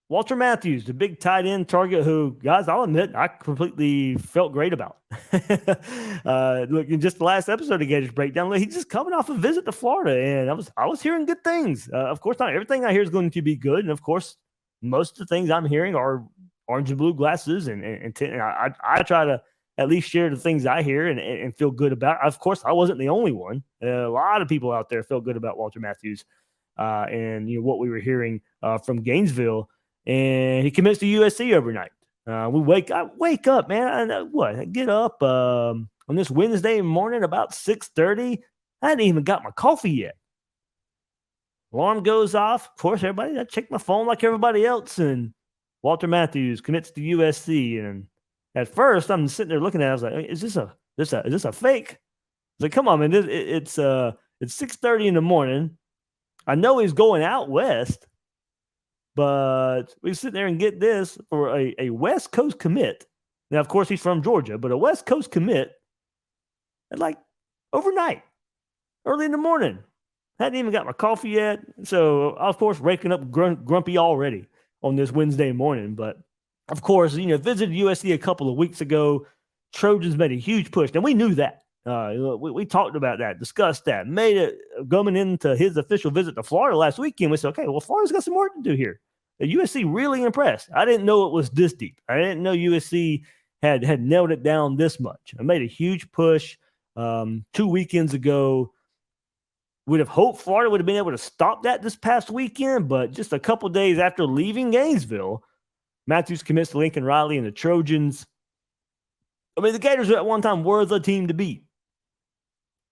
Walter Matthews, the big tight end target who, guys, I'll admit, I completely felt great about. Look, in just the last episode of Gators Breakdown, look, he's just coming off a visit to Florida, and I was hearing good things. Of course, not everything I hear is going to be good, and of course, most of the things I'm hearing are orange and blue glasses, and I try to at least share the things I hear and feel good about. Of course, I wasn't the only one. A lot of people out there felt good about Walter Matthews, and what we were hearing from Gainesville, and he commits to USC overnight. We wake up, man. I get up on this Wednesday morning about 6:30. I hadn't even got my coffee yet. Alarm goes off. Of course, I check my phone like everybody else, and Walter Matthews commits to USC. And at first, I'm sitting there looking at it. I was like, "Is this a fake?" I was like, "Come on, man! It's 6:30 in the morning. I know he's going out west, but we sit there and get this for a West Coast commit. Now, of course, he's from Georgia, but a West Coast commit at like overnight, early in the morning. Hadn't even got my coffee yet. So, of course, waking up grumpy already on this Wednesday morning. But, of course, visited USC a couple of weeks ago. Trojans made a huge push. And we knew that. We talked about that, discussed that, made it coming into his official visit to Florida last weekend. We said, okay, well, Florida's got some work to do here. The USC really impressed. I didn't know it was this deep. I didn't know USC had nailed it down this much. I made a huge push 2 weekends ago. Would have hoped Florida would have been able to stop that this past weekend, but just a couple days after leaving Gainesville, Matthews commits to Lincoln Riley and the Trojans. I mean, the Gators at one time were the team to beat.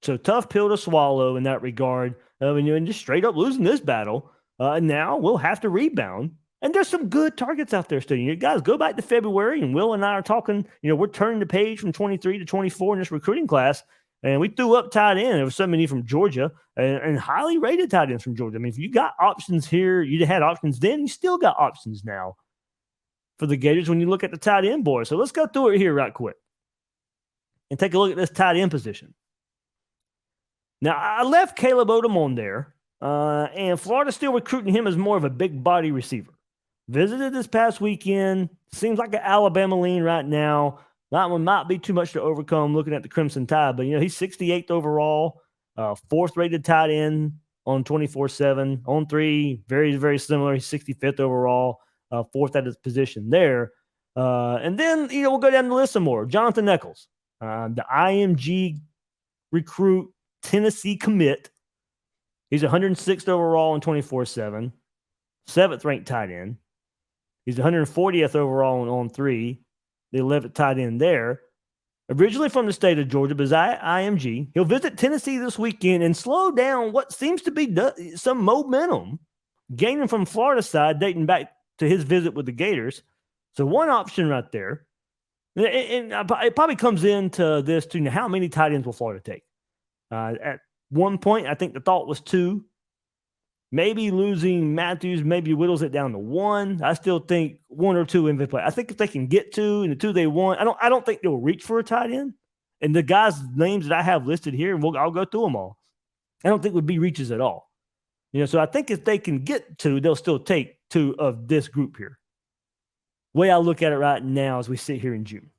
So tough pill to swallow in that regard. And just straight up losing this battle. And now we'll have to rebound. And there's some good targets out there still. Guys, go back to February, and Will and I are talking. We're turning the page from 23 to 24 in this recruiting class. And we threw up tight end. There was so many from Georgia and highly rated tight ends from Georgia. I mean, if you got options here, you had options then, you still got options now for the Gators when you look at the tight end board. So let's go through it here right quick and take a look at this tight end position. Now, I left Caleb Odom on there, and Florida's still recruiting him as more of a big body receiver. Visited this past weekend. Seems like an Alabama lean right now. That one might be too much to overcome looking at the Crimson Tide, but he's 68th overall, 4th rated tight end on 24/7. On 3, very, very similar. He's 65th overall, 4th at his position there. And then, we'll go down the list some more. Jonathan Eccles, the IMG recruit, Tennessee commit. He's 106th overall on 24/7, 7th ranked tight end. He's 140th overall on 3. The 11th tight end there. Originally from the state of Georgia, but is IMG. He'll visit Tennessee this weekend and slow down what seems to be some momentum gaining from Florida side, dating back to his visit with the Gators. So one option right there. And it probably comes into this to how many tight ends will Florida take? At one point, I think the thought was 2. Maybe losing Matthews maybe whittles it down to 1. I still think 1 or 2 in the play. I think if they can get 2 and the 2 they want, I don't think they'll reach for a tight end. And the guys' names that I have listed here, and I'll go through them all, I don't think would be reaches at all. So I think if they can get 2, they'll still take 2 of this group here. The way I look at it right now as we sit here in June.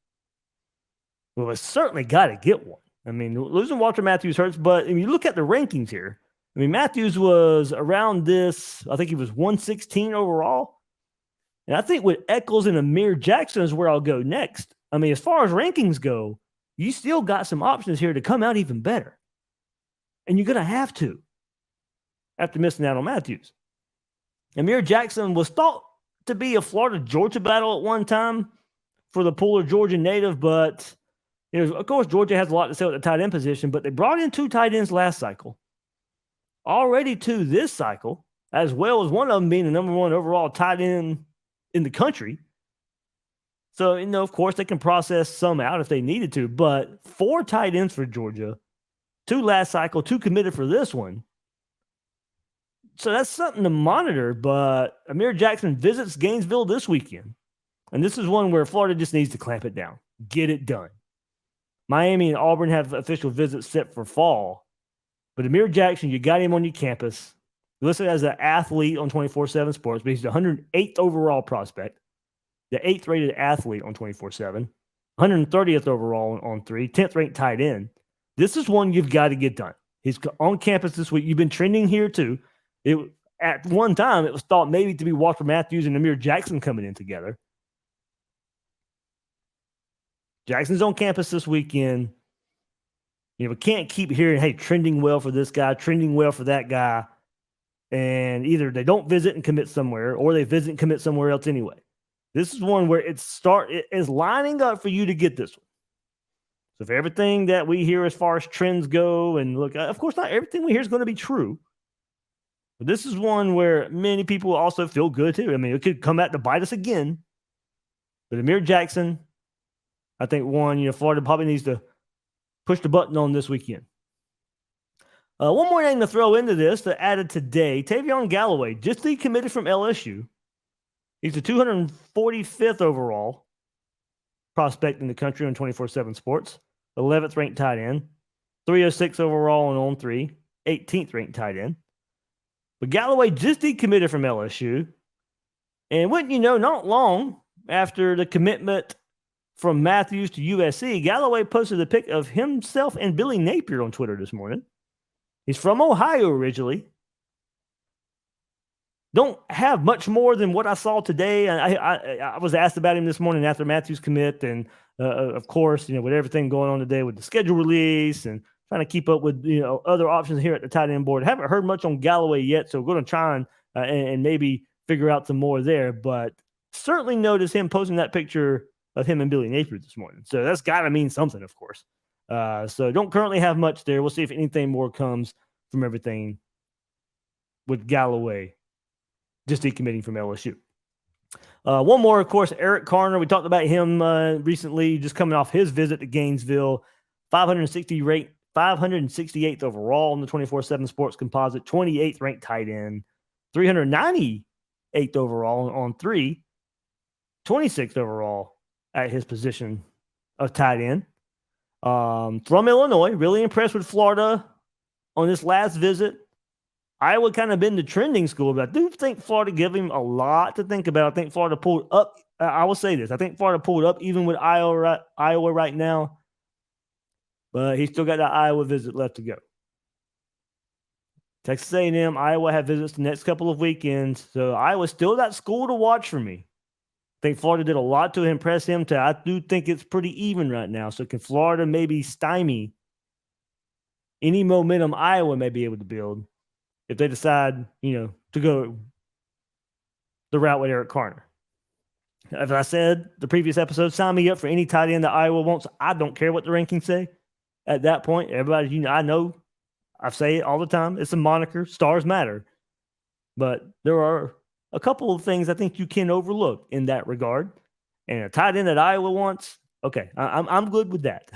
Well, it's certainly got to get 1. I mean, losing Walter Matthews hurts, but if you look at the rankings here, I mean, Matthews was around this, I think he was 116 overall. And I think with Eccles and Amir Jackson is where I'll go next. I mean, as far as rankings go, you still got some options here to come out even better. And you're going to have to after missing out on Matthews. Amir Jackson was thought to be a Florida-Georgia battle at one time for the Pooler Georgia native, but of course, Georgia has a lot to say at the tight end position, but they brought in 2 tight ends last cycle. Already 2 this cycle, as well as one of them being the number 1 overall tight end in the country. So, of course, they can process some out if they needed to, but 4 tight ends for Georgia, 2 last cycle, 2 committed for this one. So that's something to monitor, but Amir Jackson visits Gainesville this weekend. And this is one where Florida just needs to clamp it down, get it done. Miami and Auburn have official visits set for fall. But Amir Jackson, you got him on your campus. listed as an athlete on 24/7 Sports, but he's the 108th overall prospect, the 8th rated athlete on 24/7, 130th overall on 3, 10th ranked tight end. This is one you've got to get done. He's on campus this week. You've been trending here too. At one time, it was thought maybe to be Walker Matthews and Amir Jackson coming in together. Jackson's on campus this weekend. We can't keep hearing, hey, trending well for this guy, trending well for that guy. And either they don't visit and commit somewhere, or they visit and commit somewhere else anyway. This is one where it is lining up for you to get this one. So if everything that we hear as far as trends go, and look, of course, not everything we hear is going to be true. But this is one where many people also feel good too. I mean, it could come back to bite us again. But Amir Jackson, I think Florida probably needs to push the button on this weekend. One more name to throw into this that added today, Tavion Galloway, just decommitted from LSU. He's the 245th overall prospect in the country on 24/7 Sports, 11th ranked tight end, 306 overall and on 3, 18th ranked tight end. But Galloway just decommitted from LSU. And wouldn't you know, not long after the commitment from Matthews to USC, Galloway posted a pic of himself and Billy Napier on Twitter this morning. He's from Ohio originally. Don't have much more than what I saw today. I was asked about him this morning after Matthews commit, and of course, with everything going on today with the schedule release and trying to keep up with other options here at the tight end board. Haven't heard much on Galloway yet, so we're going to try and maybe figure out some more there. But certainly noticed him posting that picture of him and Billy Napier this morning. So that's got to mean something, of course. So don't currently have much there. We'll see if anything more comes from everything with Galloway just decommitting from LSU. One more, of course, Eric Carner. We talked about him recently, just coming off his visit to Gainesville. 568th overall in the 24/7 Sports Composite, 28th ranked tight end, 398th overall on 3, 26th overall at his position of tight end. From Illinois, really impressed with Florida on this last visit. Iowa kind of been the trending school, but I do think Florida gave him a lot to think about. I think Florida pulled up. I will say this. I think Florida pulled up even with Iowa right now, but he's still got that Iowa visit left to go. Texas A&M, Iowa have visits the next couple of weekends, so Iowa's still that school to watch for me. I think Florida did a lot to impress him. I do think it's pretty even right now. So can Florida maybe stymie any momentum Iowa may be able to build if they decide, to go the route with Eric Carner? As I said the previous episode, sign me up for any tight end that Iowa wants. I don't care what the rankings say. At that point, everybody, I know, I say it all the time. It's a moniker. Stars matter. But there are a couple of things I think you can overlook in that regard. And a tight end that Iowa wants, okay, I'm good with that.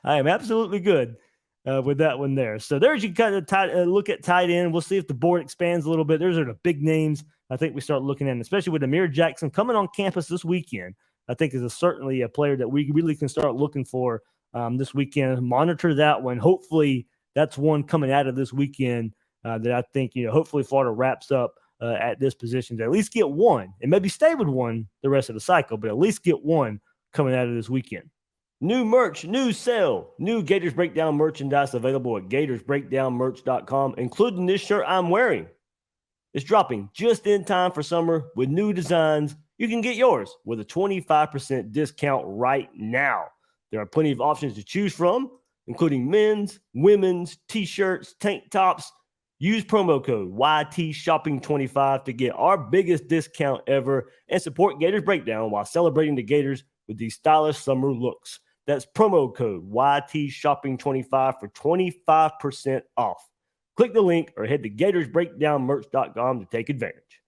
I am absolutely good with that one there. So there's you kind of look at tight end. We'll see if the board expands a little bit. Those are the big names I think we start looking at, especially with Amir Jackson coming on campus this weekend. I think is certainly a player that we really can start looking for this weekend. Monitor that one. Hopefully that's one coming out of this weekend that I think, hopefully Florida wraps up at this position to at least get one, and maybe stay with one the rest of the cycle, but at least get one coming out of this weekend. New merch, new sale, new Gators Breakdown merchandise available at gatorsbreakdownmerch.com, including this shirt I'm wearing. It's dropping just in time for summer with new designs. You can get yours with a 25% discount right now. There are plenty of options to choose from, including men's, women's, t-shirts, tank tops. Use promo code YTShopping25 to get our biggest discount ever and support Gators Breakdown while celebrating the Gators with these stylish summer looks. That's promo code YTShopping25 for 25% off. Click the link or head to gatorsbreakdownmerch.com to take advantage.